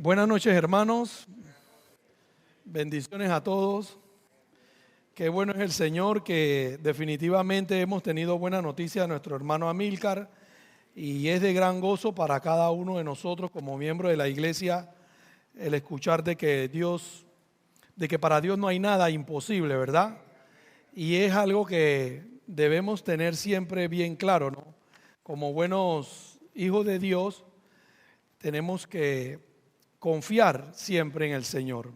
Buenas noches, hermanos. Bendiciones a todos. Qué bueno es el Señor que definitivamente hemos tenido buena noticia de nuestro hermano Amílcar y es de gran gozo para cada uno de nosotros como miembro de la iglesia el escuchar de que para Dios no hay nada imposible, ¿verdad? Y es algo que debemos tener siempre bien claro, ¿no? Como buenos hijos de Dios tenemos que confiar siempre en el Señor.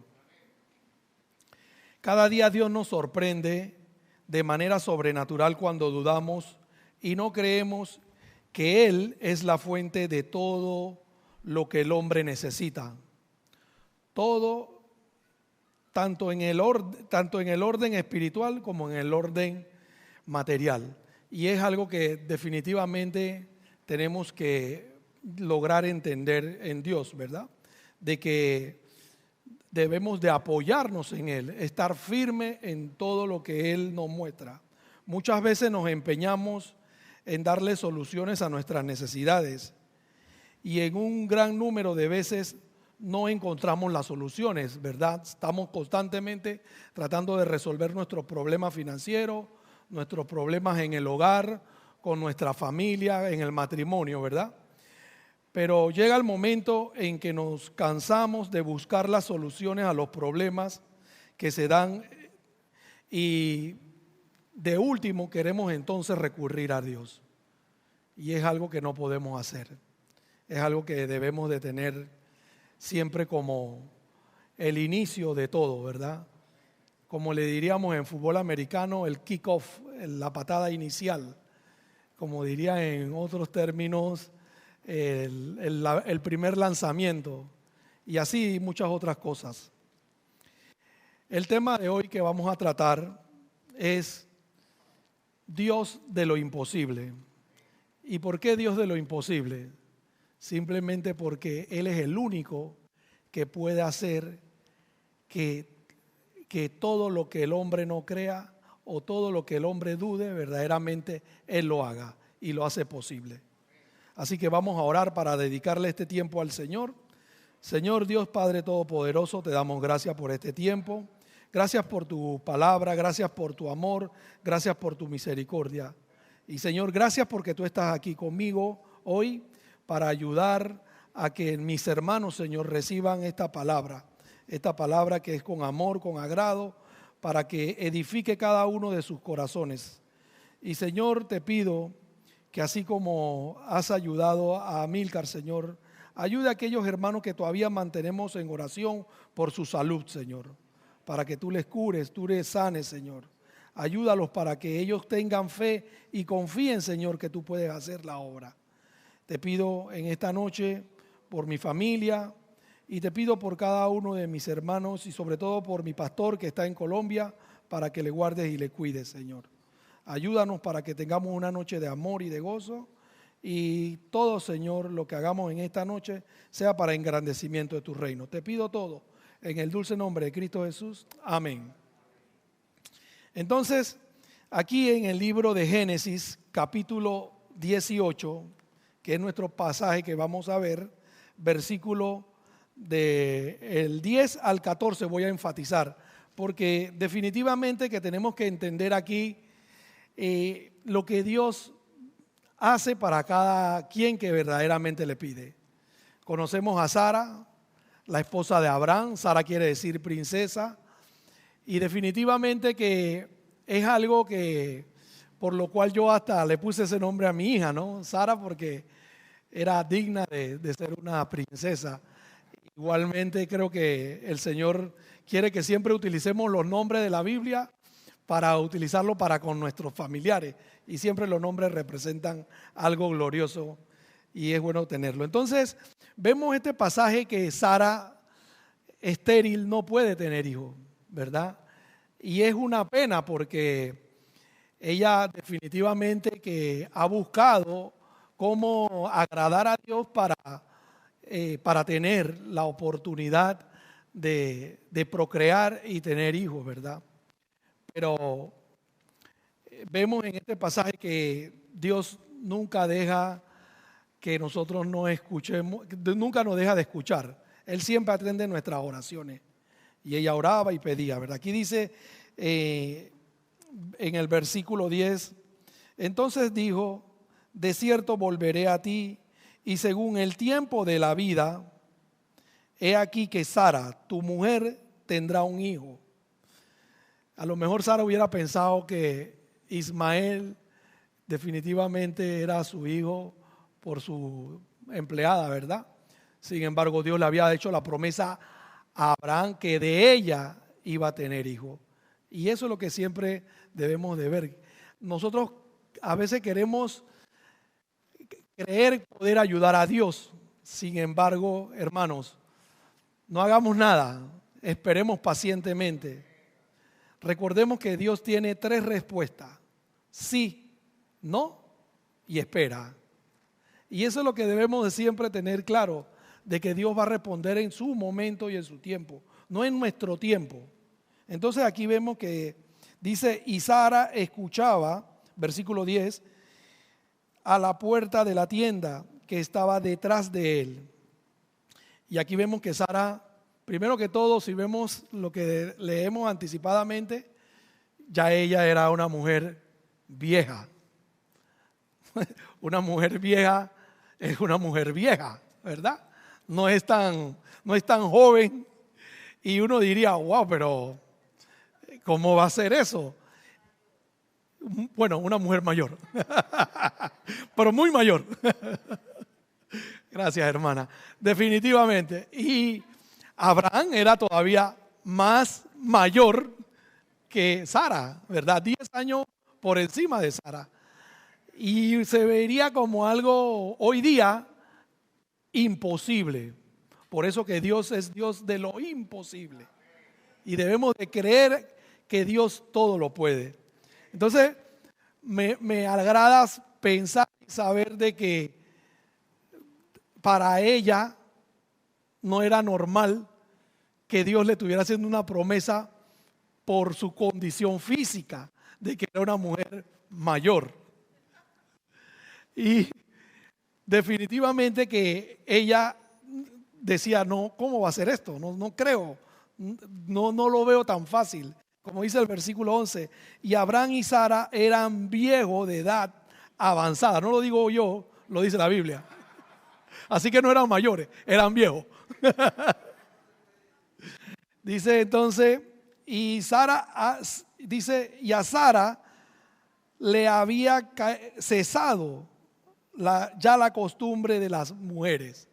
Cada día Dios nos sorprende de manera sobrenatural cuando dudamos y no creemos que Él es la fuente de todo lo que el hombre necesita. Todo, tanto en el orden espiritual como en el orden material. Y es algo que definitivamente tenemos que lograr entender en Dios, ¿verdad? De que debemos de apoyarnos en Él, estar firme en todo lo que Él nos muestra. Muchas veces nos empeñamos en darle soluciones a nuestras necesidades y en un gran número de veces no encontramos las soluciones, ¿verdad? Estamos constantemente tratando de resolver nuestros problemas financieros, nuestros problemas en el hogar, con nuestra familia, en el matrimonio, ¿verdad? Pero llega el momento en que nos cansamos de buscar las soluciones a los problemas que se dan y de último queremos entonces recurrir a Dios. Y es algo que no podemos hacer. Es algo que debemos de tener siempre como el inicio de todo, ¿verdad? Como le diríamos en fútbol americano, el kickoff, la patada inicial. Como diría en otros términos, el primer lanzamiento y así muchas otras cosas. El tema de hoy que vamos a tratar es Dios de lo imposible. ¿Y por qué Dios de lo imposible? Simplemente porque Él es el único que puede hacer que todo lo que el hombre no crea o todo lo que el hombre dude, verdaderamente Él lo haga y lo hace posible. Así que vamos a orar para dedicarle este tiempo al Señor. Señor Dios Padre Todopoderoso, te damos gracias por este tiempo. Gracias por tu palabra, gracias por tu amor, gracias por tu misericordia. Y Señor, gracias porque tú estás aquí conmigo hoy para ayudar a que mis hermanos, Señor, reciban esta palabra que es con amor, con agrado, para que edifique cada uno de sus corazones. Y Señor, te pido que así como has ayudado a Amílcar, Señor, ayude a aquellos hermanos que todavía mantenemos en oración por su salud, Señor, para que tú les cures, tú les sanes, Señor. Ayúdalos para que ellos tengan fe y confíen, Señor, que tú puedes hacer la obra. Te pido en esta noche por mi familia y te pido por cada uno de mis hermanos y sobre todo por mi pastor que está en Colombia, para que le guardes y le cuides, Señor. Ayúdanos para que tengamos una noche de amor y de gozo y todo, Señor, lo que hagamos en esta noche sea para engrandecimiento de tu reino. Te pido todo en el dulce nombre de Cristo Jesús. Amén. Entonces, aquí en el libro de Génesis, capítulo 18, que es nuestro pasaje que vamos a ver, versículo del 10 al 14 voy a enfatizar, porque definitivamente que tenemos que entender aquí lo que Dios hace para cada quien que verdaderamente le pide. Conocemos a Sara, la esposa de Abraham. Sara quiere decir princesa, y definitivamente que es algo que por lo cual yo hasta le puse ese nombre a mi hija, ¿no? Sara, porque era digna de ser una princesa. Igualmente creo que el Señor quiere que siempre utilicemos los nombres de la Biblia para utilizarlo para con nuestros familiares, y siempre los nombres representan algo glorioso y es bueno tenerlo. Entonces vemos este pasaje que Sara, estéril, no puede tener hijos, ¿verdad? Y es una pena porque ella definitivamente que ha buscado cómo agradar a Dios para tener la oportunidad de procrear y tener hijos, ¿verdad? Pero vemos en este pasaje que Dios nunca deja que nosotros no escuchemos, nunca nos deja de escuchar. Él siempre atiende nuestras oraciones. Y ella oraba y pedía, ¿verdad? Aquí dice en el versículo 10, entonces dijo, de cierto volveré a ti, y según el tiempo de la vida, he aquí que Sara, tu mujer, tendrá un hijo. A lo mejor Sara hubiera pensado que Ismael definitivamente era su hijo por su empleada, ¿verdad? Sin embargo, Dios le había hecho la promesa a Abraham que de ella iba a tener hijo. Y eso es lo que siempre debemos de ver. Nosotros a veces queremos creer poder ayudar a Dios. Sin embargo, hermanos, no hagamos nada, esperemos pacientemente. Recordemos que Dios tiene 3 respuestas: sí, no y espera. Y eso es lo que debemos de siempre tener claro, de que Dios va a responder en su momento y en su tiempo, no en nuestro tiempo. Entonces aquí vemos que dice, y Sara escuchaba, versículo 10, a la puerta de la tienda que estaba detrás de él. Y aquí vemos que Sara, primero que todo, si vemos lo que leemos anticipadamente, ya ella era una mujer vieja. Una mujer vieja es una mujer vieja, ¿verdad? No es tan joven. Y uno diría, wow, pero ¿cómo va a ser eso? Bueno, una mujer mayor, pero muy mayor. Gracias, hermana. Definitivamente. Y Abraham era todavía más mayor que Sara, ¿verdad? 10 años por encima de Sara. Y se vería como algo hoy día imposible. Por eso que Dios es Dios de lo imposible. Y debemos de creer que Dios todo lo puede. Entonces, me agrada pensar y saber de que para ella no era normal que Dios le estuviera haciendo una promesa por su condición física, de que era una mujer mayor. Y definitivamente que ella decía, no, ¿cómo va a ser esto? No creo, no lo veo tan fácil. Como dice el versículo 11, y Abraham y Sara eran viejos de edad avanzada. No lo digo yo, lo dice la Biblia. Así que no eran mayores, eran viejos. Dice entonces, y Sara, dice, y a Sara le había cesado ya la costumbre de las mujeres.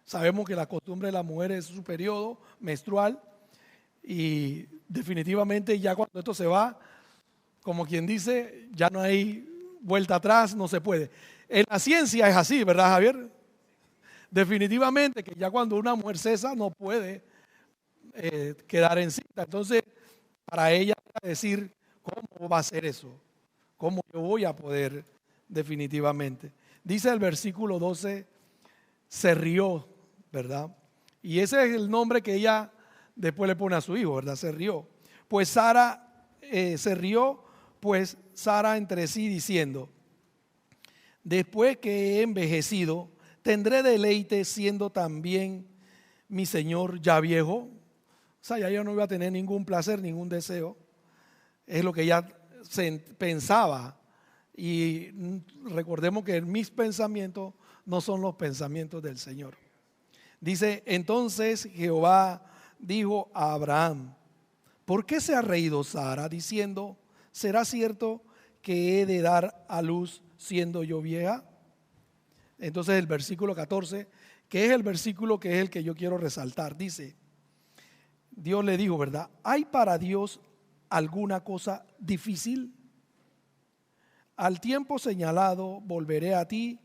Sabemos que la costumbre de las mujeres es su periodo menstrual y definitivamente ya cuando esto se va, como quien dice, ya no hay vuelta atrás, no se puede. En la ciencia es así, ¿verdad, Javier? Definitivamente que ya cuando una mujer cesa no puede quedar en cita. Entonces, para ella decir, ¿cómo va a ser eso? ¿Cómo yo voy a poder definitivamente? Dice el versículo 12, se rió, ¿verdad? Y ese es el nombre que ella después le pone a su hijo, ¿verdad? Se rió. Pues Sara se rió, pues Sara entre sí diciendo, después que he envejecido, tendré deleite siendo también mi Señor ya viejo. O sea, ya yo no iba a tener ningún placer, ningún deseo. Es lo que ella pensaba. Y recordemos que mis pensamientos no son los pensamientos del Señor. Dice, entonces Jehová dijo a Abraham, ¿por qué se ha reído Sara diciendo, ¿será cierto que he de dar a luz siendo yo vieja? Entonces el versículo 14, que es el versículo que es el que yo quiero resaltar, dice, Dios le dijo, ¿verdad? ¿Hay para Dios alguna cosa difícil? Al tiempo señalado volveré a ti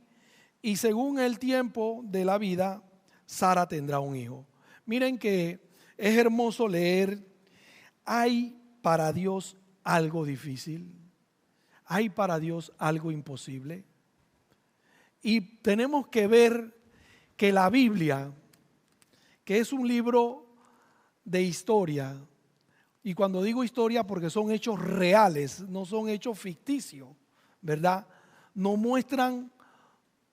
y según el tiempo de la vida, Sara tendrá un hijo. Miren que es hermoso leer, ¿hay para Dios algo difícil? ¿Hay para Dios algo imposible? Y tenemos que ver que la Biblia, que es un libro de historia, y cuando digo historia porque son hechos reales, no son hechos ficticios, ¿verdad? Nos muestran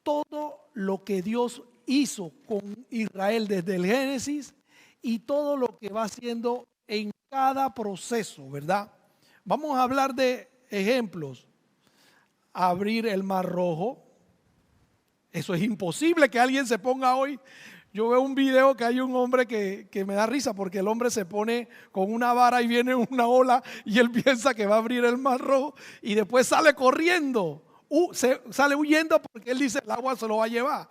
todo lo que Dios hizo con Israel desde el Génesis y todo lo que va haciendo en cada proceso, ¿verdad? Vamos a hablar de ejemplos. Abrir el Mar Rojo. Eso es imposible que alguien se ponga hoy. Yo veo un video que hay un hombre que me da risa porque el hombre se pone con una vara y viene una ola y él piensa que va a abrir el Mar Rojo y después sale corriendo, sale huyendo porque él dice el agua se lo va a llevar.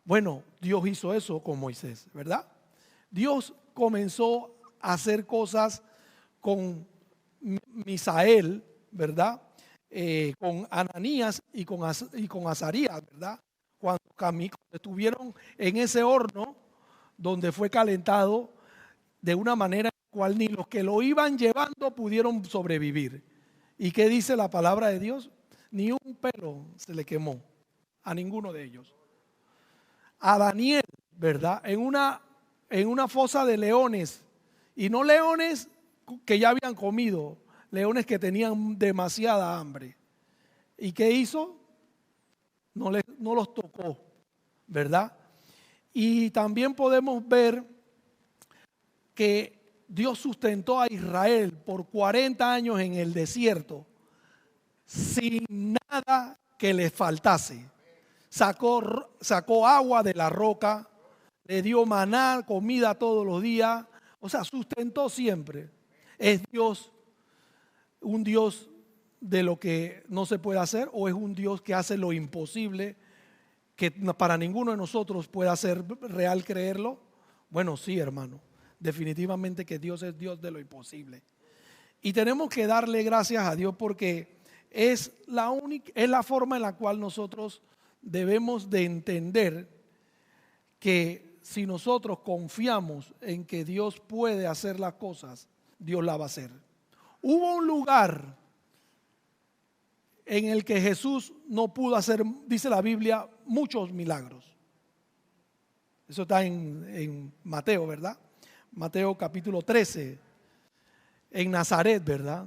Bueno, Dios hizo eso con Moisés, ¿verdad? Dios comenzó a hacer cosas con Misael, ¿verdad? Con Ananías y con Azarías, ¿verdad? Cuando estuvieron en ese horno donde fue calentado de una manera en la cual ni los que lo iban llevando pudieron sobrevivir. ¿Y qué dice la palabra de Dios? Ni un pelo se le quemó a ninguno de ellos. A Daniel, ¿verdad? En una fosa de leones, y no leones que ya habían comido, leones que tenían demasiada hambre. ¿Y qué hizo? No los tocó, ¿verdad? Y también podemos ver que Dios sustentó a Israel por 40 años en el desierto sin nada que les faltase. Sacó agua de la roca, le dio maná, comida todos los días, o sea, sustentó siempre. ¿Es Dios un Dios de lo que no se puede hacer o es un Dios que hace lo imposible, que para ninguno de nosotros pueda ser real creerlo? Bueno, sí, hermano, definitivamente que Dios es Dios de lo imposible. Y tenemos que darle gracias a Dios porque es la forma en la cual nosotros debemos de entender que si nosotros confiamos en que Dios puede hacer las cosas, Dios la va a hacer. Hubo un lugar en el que Jesús no pudo hacer, dice la Biblia, muchos milagros. Eso está en Mateo, ¿verdad? Mateo capítulo 13, en Nazaret, ¿verdad?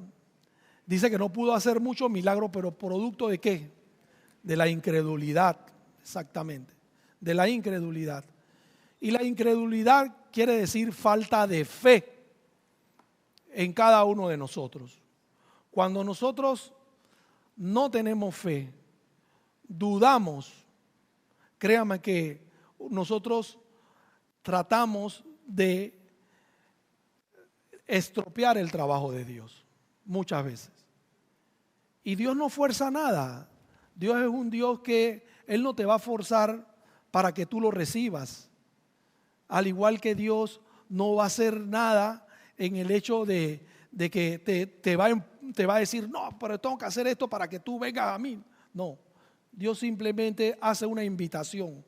Dice que no pudo hacer muchos milagros, pero ¿producto de qué? De la incredulidad, exactamente, de la incredulidad. Y la incredulidad quiere decir falta de fe en cada uno de nosotros. Cuando nosotros no tenemos fe, dudamos, créame que nosotros tratamos de estropear el trabajo de Dios muchas veces. Y Dios no fuerza nada. Dios es un Dios que Él no te va a forzar para que tú lo recibas. Al igual que Dios no va a hacer nada en el hecho de que te va a decir, no, pero tengo que hacer esto para que tú vengas a mí. No, Dios simplemente hace una invitación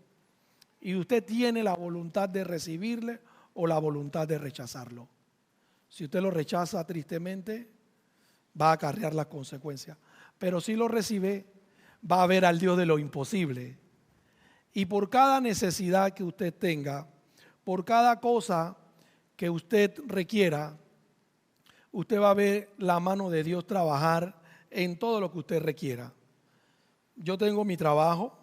y usted tiene la voluntad de recibirle o la voluntad de rechazarlo. Si usted lo rechaza tristemente, va a acarrear las consecuencias. Pero si lo recibe, va a ver al Dios de lo imposible. Y por cada necesidad que usted tenga, por cada cosa que usted requiera, usted va a ver la mano de Dios trabajar en todo lo que usted requiera. Yo tengo mi trabajo,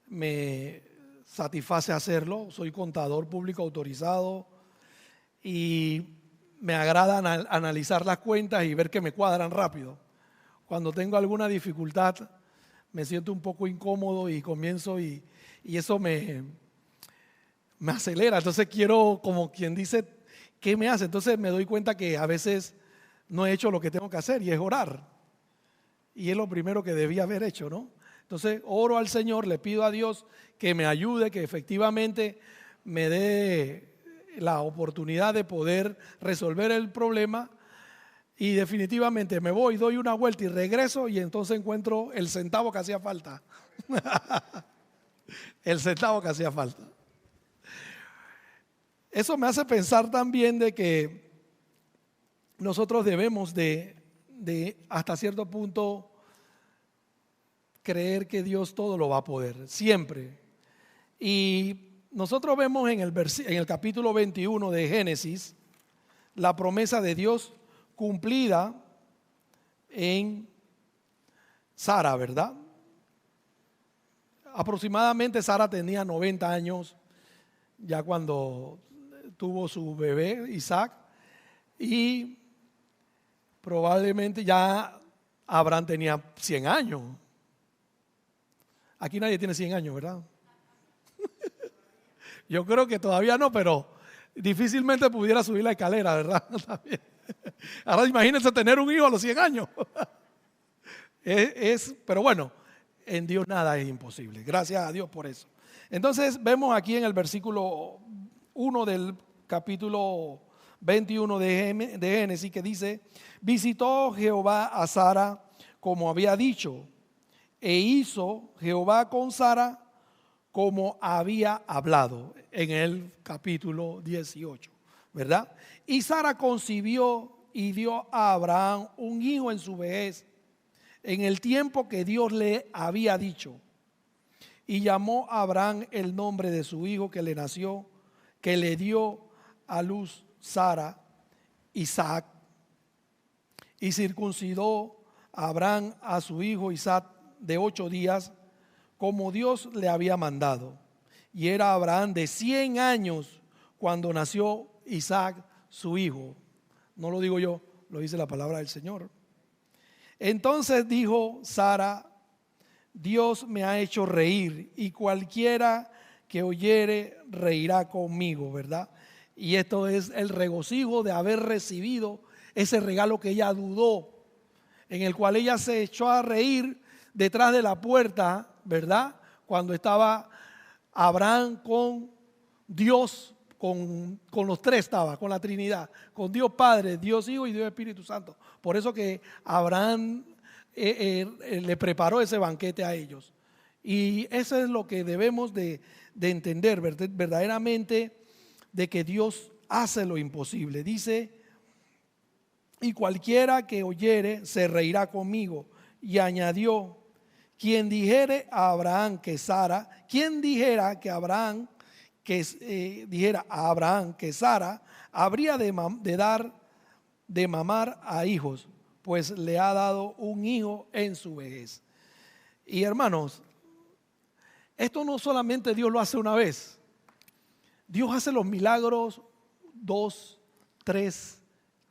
me satisface hacerlo, soy contador público autorizado y me agrada analizar las cuentas y ver que me cuadran rápido. Cuando tengo alguna dificultad me siento un poco incómodo y comienzo y eso me acelera. Entonces quiero, como quien dice, ¿qué me hace? Entonces me doy cuenta que a veces no he hecho lo que tengo que hacer y es orar. Y es lo primero que debía haber hecho, ¿no? Entonces oro al Señor, le pido a Dios que me ayude, que efectivamente me dé la oportunidad de poder resolver el problema. Y definitivamente me voy, doy una vuelta y regreso y entonces encuentro el centavo que hacía falta. El centavo que hacía falta. Eso me hace pensar también de que nosotros debemos de hasta cierto punto creer que Dios todo lo va a poder, siempre. Y nosotros vemos en el capítulo 21 de Génesis la promesa de Dios cumplida en Sara, ¿verdad? aproximadamente Sara tenía 90 años ya cuando tuvo su bebé Isaac, y probablemente ya Abraham tenía 100 años. Aquí nadie tiene 100 años, ¿verdad? Yo creo que todavía no, pero difícilmente pudiera subir la escalera, ¿verdad? También. Ahora imagínense tener un hijo a los 100 años. Pero bueno, en Dios nada es imposible. Gracias a Dios por eso. Entonces vemos aquí en el versículo 1 del capítulo 21 de Génesis que dice: visitó Jehová a Sara como había dicho, e hizo Jehová con Sara como había hablado, en el capítulo 18, ¿verdad? Y Sara concibió y dio a Abraham un hijo en su vejez, en el tiempo que Dios le había dicho. Y llamó a Abraham el nombre de su hijo que le nació, que le dio a luz Sara, Isaac. Y circuncidó a Abraham a su hijo Isaac de 8 días, como Dios le había mandado. Y era Abraham de 100 años cuando nació Isaac, su hijo. No lo digo yo, lo dice la palabra del Señor. Entonces dijo Sara: Dios me ha hecho reír, y cualquiera que oyere reirá conmigo, ¿verdad? Y esto es el regocijo de haber recibido ese regalo que ella dudó, en el cual ella se echó a reír detrás de la puerta, ¿verdad? Cuando estaba Abraham con Dios, con los tres estaba, con la Trinidad, con Dios Padre, Dios Hijo y Dios Espíritu Santo. Por eso que Abraham le preparó ese banquete a ellos. Y eso es lo que debemos de entender verdaderamente, de que Dios hace lo imposible. Dice: y cualquiera que oyere se reirá conmigo. Y añadió: quien dijere a Abraham que Sara, quien dijera que Abraham, dijera a Abraham que Sara habría de dar de mamar a hijos, pues le ha dado un hijo en su vejez. Y hermanos, esto no solamente Dios lo hace una vez. Dios hace los milagros 2, 3,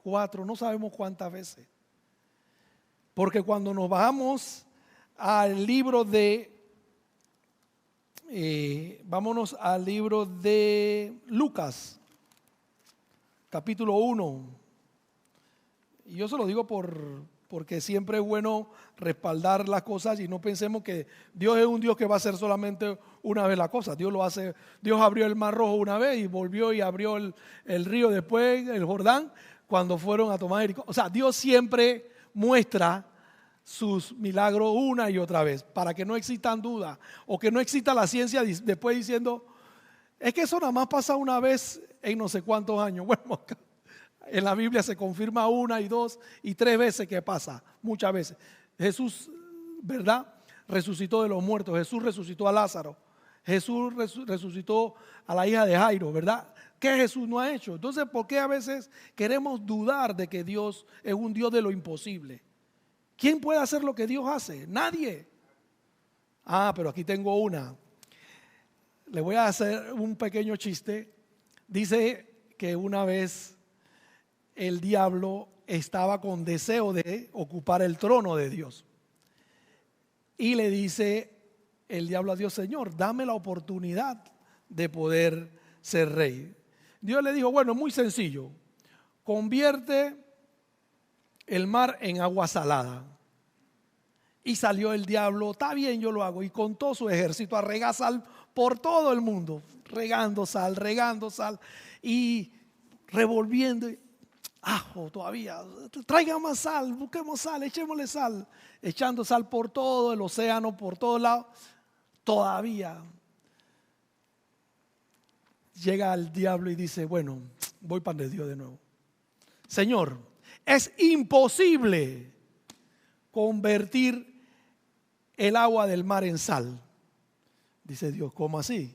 4, no sabemos cuántas veces. Porque cuando nos bajamos al libro de, vámonos al libro de Lucas, capítulo 1. Y yo se lo digo porque siempre es bueno respaldar las cosas y no pensemos que Dios es un Dios que va a hacer solamente una vez la cosa. Dios lo hace. Dios abrió el Mar Rojo una vez y volvió y abrió el río después, el Jordán, cuando fueron a tomar Jericó. O sea, Dios siempre muestra sus milagros una y otra vez, para que no existan dudas o que no exista la ciencia después diciendo: es que eso nada más pasa una vez en no sé cuántos años. Bueno, en la Biblia se confirma 1 y 2 y 3 veces que pasa, muchas veces. Jesús, ¿verdad?, resucitó de los muertos. Jesús resucitó a Lázaro. Jesús resucitó a la hija de Jairo, ¿verdad? ¿Qué Jesús no ha hecho? Entonces, ¿por qué a veces queremos dudar de que Dios es un Dios de lo imposible? ¿Quién puede hacer lo que Dios hace? Nadie. Pero aquí tengo una. Le voy a hacer un pequeño chiste. Dice que una vez el diablo estaba con deseo de ocupar el trono de Dios. Y le dice el diablo a Dios: Señor, dame la oportunidad de poder ser rey. Dios le dijo: bueno, muy sencillo. Convierte el mar en agua salada. Y salió el diablo: está bien, yo lo hago. Y con todo su ejército a regar sal por todo el mundo, regando sal y revolviendo. Todavía, traigan más sal, busquemos sal, echémosle sal, echando sal por todo el océano, por todos lados. Todavía llega el diablo y dice: bueno, voy para Dios de nuevo. Señor, es imposible convertir el agua del mar en sal. Dice Dios: ¿cómo así?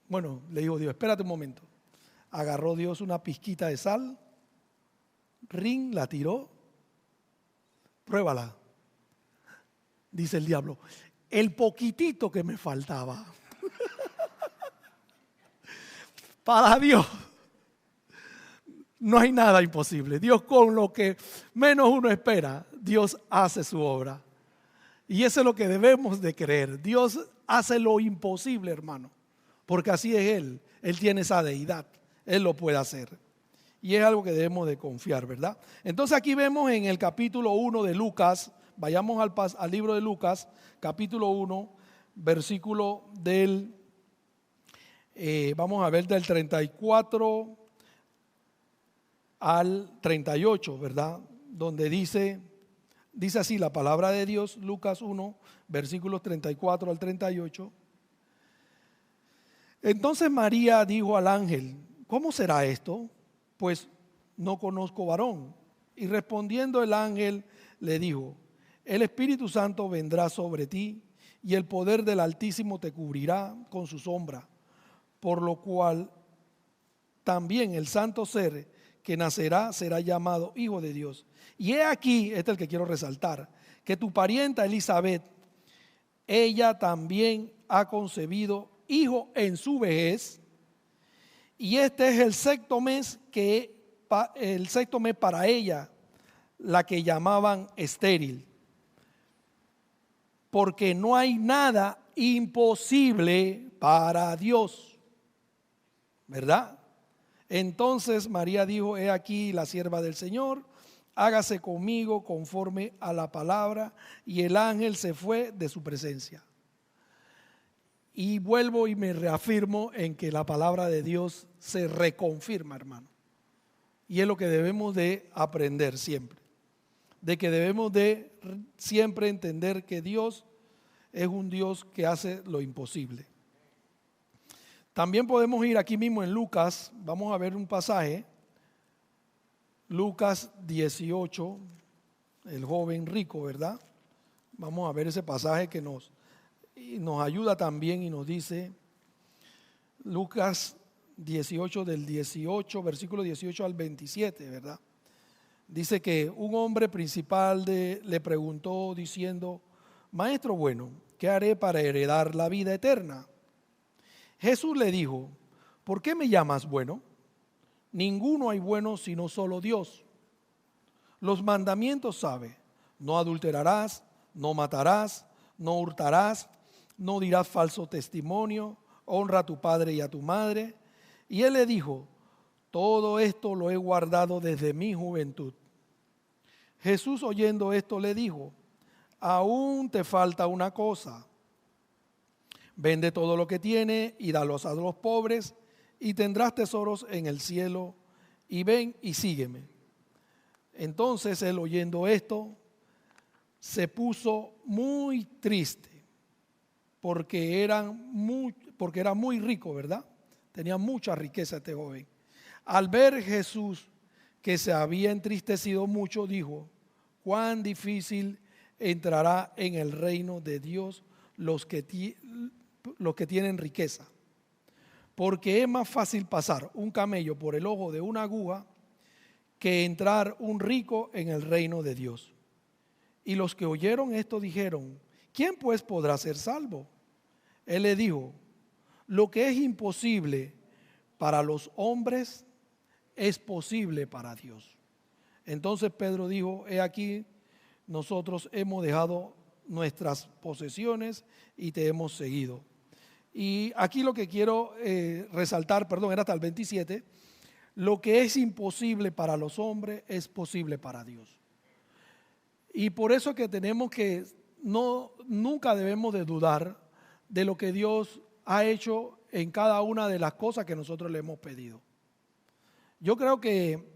Bueno, le dijo Dios: espérate un momento. Agarró Dios una pizquita de sal, la tiró, pruébala. Dice el diablo: el poquitito que me faltaba. Para Dios no hay nada imposible. Dios, con lo que menos uno espera, Dios hace su obra. Y eso es lo que debemos de creer. Dios hace lo imposible, hermano, porque así es Él. Él tiene esa deidad. Él lo puede hacer. Y es algo que debemos de confiar, ¿verdad? Entonces aquí vemos en el capítulo 1 de Lucas, vayamos al libro de Lucas, capítulo 1, versículo del, vamos a ver, del 34 al 38, ¿verdad? Donde dice así la palabra de Dios, Lucas 1, versículos 34 al 38. Entonces María dijo al ángel: ¿cómo será esto? Pues no conozco varón. Y respondiendo el ángel le dijo: el Espíritu Santo vendrá sobre ti y el poder del Altísimo te cubrirá con su sombra, por lo cual también el santo ser que nacerá será llamado Hijo de Dios. Y he aquí, este es el que quiero resaltar, que tu parienta Elizabeth, ella también ha concebido hijo en su vejez, y este es el sexto mes para ella, la que llamaban estéril, porque no hay nada imposible para Dios, ¿verdad? Entonces María dijo: he aquí la sierva del Señor, hágase conmigo conforme a la palabra. Y el ángel se fue de su presencia. Y vuelvo y me reafirmo en que la palabra de Dios se reconfirma, hermano. Y es lo que debemos de aprender siempre. De que debemos de siempre entender que Dios es un Dios que hace lo imposible. También podemos ir aquí mismo en Lucas, vamos a ver un pasaje, Lucas 18, el joven rico, ¿verdad? Vamos a ver ese pasaje que nos ayuda también y nos dice, Lucas 18 del 18, versículo 18 al 27, ¿verdad? Dice que un hombre principal le preguntó diciendo: maestro bueno, ¿qué haré para heredar la vida eterna? Jesús le dijo: ¿por qué me llamas bueno? Ninguno hay bueno sino solo Dios. Los mandamientos sabe: no adulterarás, no matarás, no hurtarás, no dirás falso testimonio, honra a tu padre y a tu madre. Y él le dijo: todo esto lo he guardado desde mi juventud. Jesús, oyendo esto, le dijo: aún te falta una cosa. Vende todo lo que tiene y dalos a los pobres y tendrás tesoros en el cielo, y ven y sígueme. Entonces él, oyendo esto, se puso muy triste porque era muy rico, ¿verdad? Tenía mucha riqueza este joven. Al ver Jesús que se había entristecido mucho, dijo: cuán difícil entrará en el reino de Dios los que tienen riqueza, porque es más fácil pasar un camello por el ojo de una aguja que entrar un rico en el reino de Dios. Y los que oyeron esto dijeron: ¿quién pues podrá ser salvo? Él le dijo: lo que es imposible para los hombres es posible para Dios. Entonces Pedro dijo: he aquí, nosotros hemos dejado nuestras posesiones y te hemos seguido. Y aquí lo que quiero resaltar, era hasta el 27, lo que es imposible para los hombres es posible para Dios. Y por eso que tenemos que, nunca debemos de dudar de lo que Dios ha hecho en cada una de las cosas que nosotros le hemos pedido. Yo creo que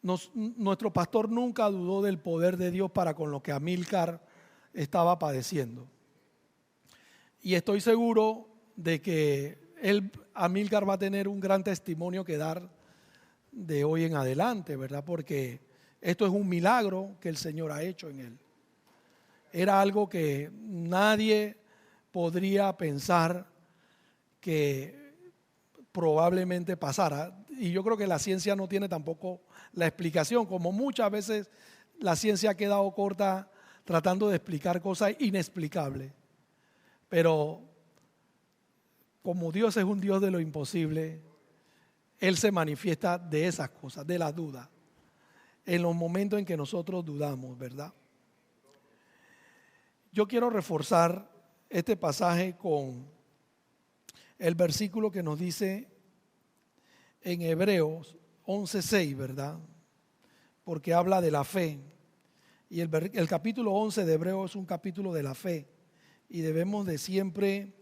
nuestro pastor nunca dudó del poder de Dios para con lo que Amílcar estaba padeciendo. Y estoy seguro de que Amílcar va a tener un gran testimonio que dar de hoy en adelante, ¿verdad? Porque esto es un milagro que el Señor ha hecho en él. Era algo que nadie podría pensar que probablemente pasara. Y yo creo que la ciencia no tiene tampoco la explicación, como muchas veces la ciencia ha quedado corta tratando de explicar cosas inexplicables. Pero como Dios es un Dios de lo imposible, Él se manifiesta de esas cosas, de las dudas, en los momentos en que nosotros dudamos, ¿verdad? Yo quiero reforzar este pasaje con el versículo que nos dice en Hebreos 11:6, ¿verdad? Porque habla de la fe. Y el capítulo 11 de Hebreos es un capítulo de la fe. Y debemos de siempre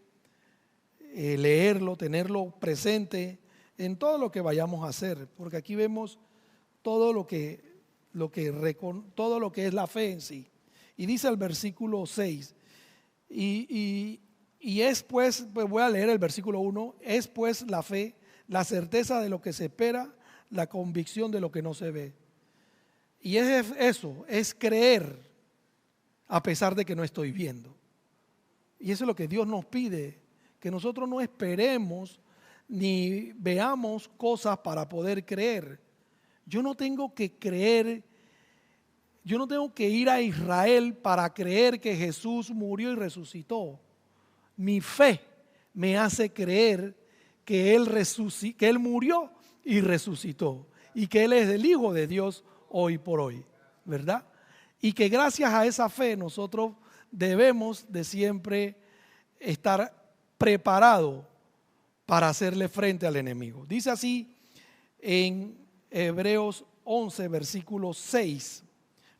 leerlo, tenerlo presente en todo lo que vayamos a hacer. Porque aquí vemos todo todo lo que es la fe en sí. Y dice el versículo 6, y es pues voy a leer el versículo 1, es pues la fe, la certeza de lo que se espera, la convicción de lo que no se ve. Y es eso, es creer a pesar de que no estoy viendo. Y eso es lo que Dios nos pide, que nosotros no esperemos ni veamos cosas para poder creer. Yo no tengo que creer. Yo no tengo que ir a Israel para creer que Jesús murió y resucitó. Mi fe me hace creer que Él murió y resucitó. Y que Él es el Hijo de Dios hoy por hoy, ¿verdad? Y que gracias a esa fe nosotros debemos de siempre estar preparados para hacerle frente al enemigo. Dice así en Hebreos 11, versículo 6.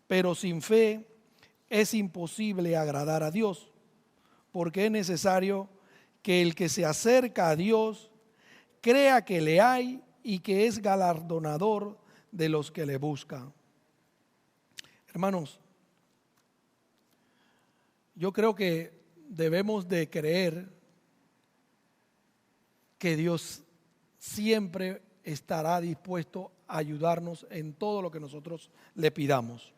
Pero sin fe es imposible agradar a Dios, porque es necesario que el que se acerca a Dios crea que le hay y que es galardonador de los que le buscan. Hermanos, yo creo que debemos de creer que Dios siempre estará dispuesto a ayudarnos en todo lo que nosotros le pidamos.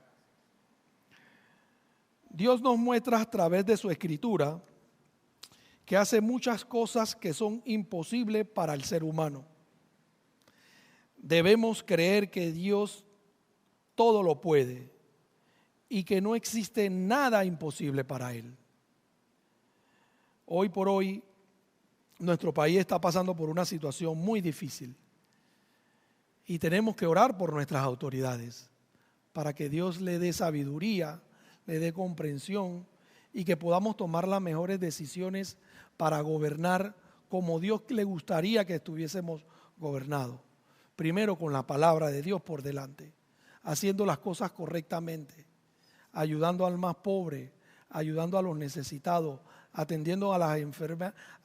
Dios nos muestra a través de su escritura que hace muchas cosas que son imposibles para el ser humano. Debemos creer que Dios todo lo puede y que no existe nada imposible para Él. Hoy por hoy, nuestro país está pasando por una situación muy difícil y tenemos que orar por nuestras autoridades para que Dios le dé sabiduría, le dé comprensión y que podamos tomar las mejores decisiones para gobernar como Dios le gustaría que estuviésemos gobernados. Primero con la palabra de Dios por delante, haciendo las cosas correctamente, ayudando al más pobre, ayudando a los necesitados, atendiendo a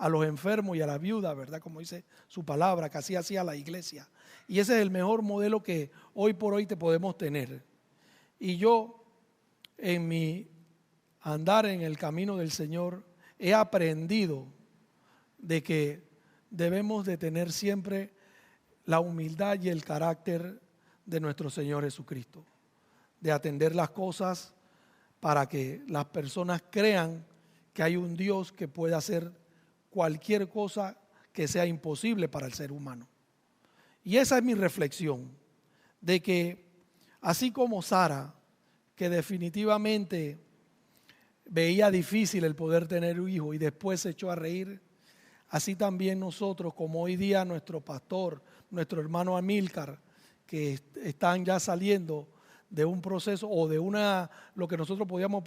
los enfermos y a la viuda, ¿verdad? Como dice su palabra, que así hacía la iglesia. Y ese es el mejor modelo que hoy por hoy te podemos tener. Y yo, en mi andar en el camino del Señor, he aprendido de que debemos de tener siempre la humildad y el carácter de nuestro Señor Jesucristo, de atender las cosas para que las personas crean que hay un Dios que puede hacer cualquier cosa que sea imposible para el ser humano. Y esa es mi reflexión, de que así como Sara, que definitivamente veía difícil el poder tener un hijo y después se echó a reír, así también nosotros, como hoy día nuestro pastor, nuestro hermano Amílcar, que están ya saliendo de un proceso o de lo que nosotros podíamos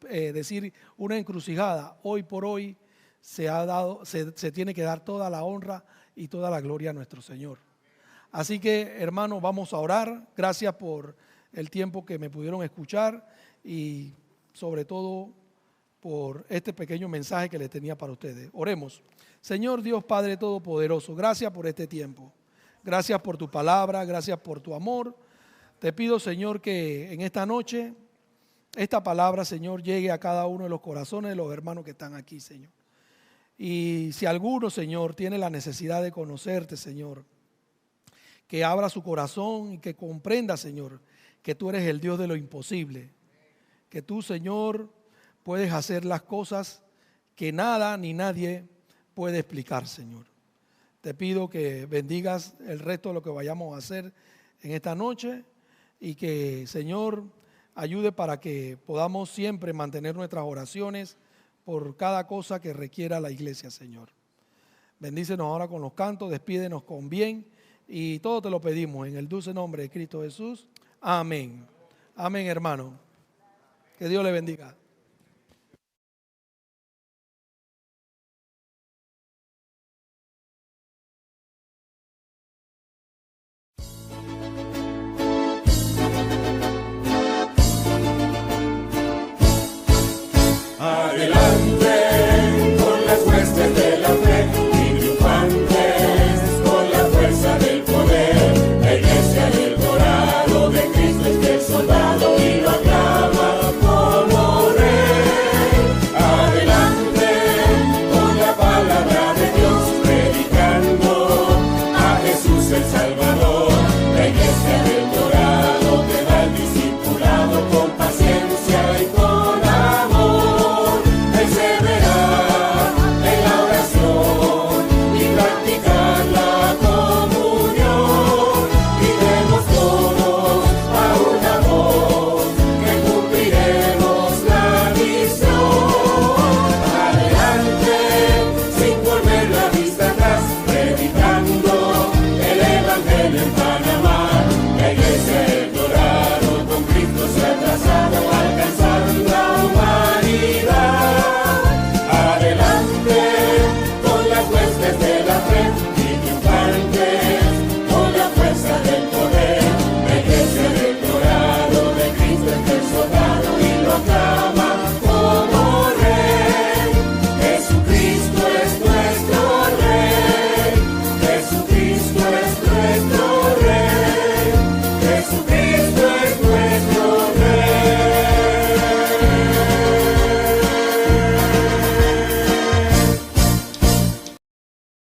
decir, una encrucijada. Hoy por hoy se tiene que dar toda la honra y toda la gloria a nuestro Señor. Así que, hermanos, vamos a orar. Gracias por el tiempo que me pudieron escuchar y sobre todo por este pequeño mensaje que les tenía para ustedes. Oremos. Señor Dios Padre Todopoderoso, gracias por este tiempo. Gracias por tu palabra, gracias por tu amor. Te pido, Señor, que en esta noche esta palabra, Señor, llegue a cada uno de los corazones de los hermanos que están aquí, Señor. Y si alguno, Señor, tiene la necesidad de conocerte, Señor, que abra su corazón y que comprenda, Señor, que tú eres el Dios de lo imposible, que tú, Señor, puedes hacer las cosas que nada ni nadie puede explicar, Señor. Te pido que bendigas el resto de lo que vayamos a hacer en esta noche y que, Señor, ayude para que podamos siempre mantener nuestras oraciones por cada cosa que requiera la iglesia, Señor. Bendícenos ahora con los cantos, despídenos con bien y todo te lo pedimos en el dulce nombre de Cristo Jesús. Amén. Amén, hermano. Que Dios le bendiga. Adelante con las huestes de la fe y triunfantes con la fuerza del poder. La iglesia del dorado de Cristo es el soldado y lo aclama como rey. Adelante con la palabra de Dios, predicando a Jesús el Salvador. La iglesia del dorado te da el discipulado con paciencia y con amor. Perseverar en la oración y practicar la comunión. Gritemos todos a una voz que cumpliremos la misión. Adelante sin volver la vista atrás, predicando el evangelio en paz.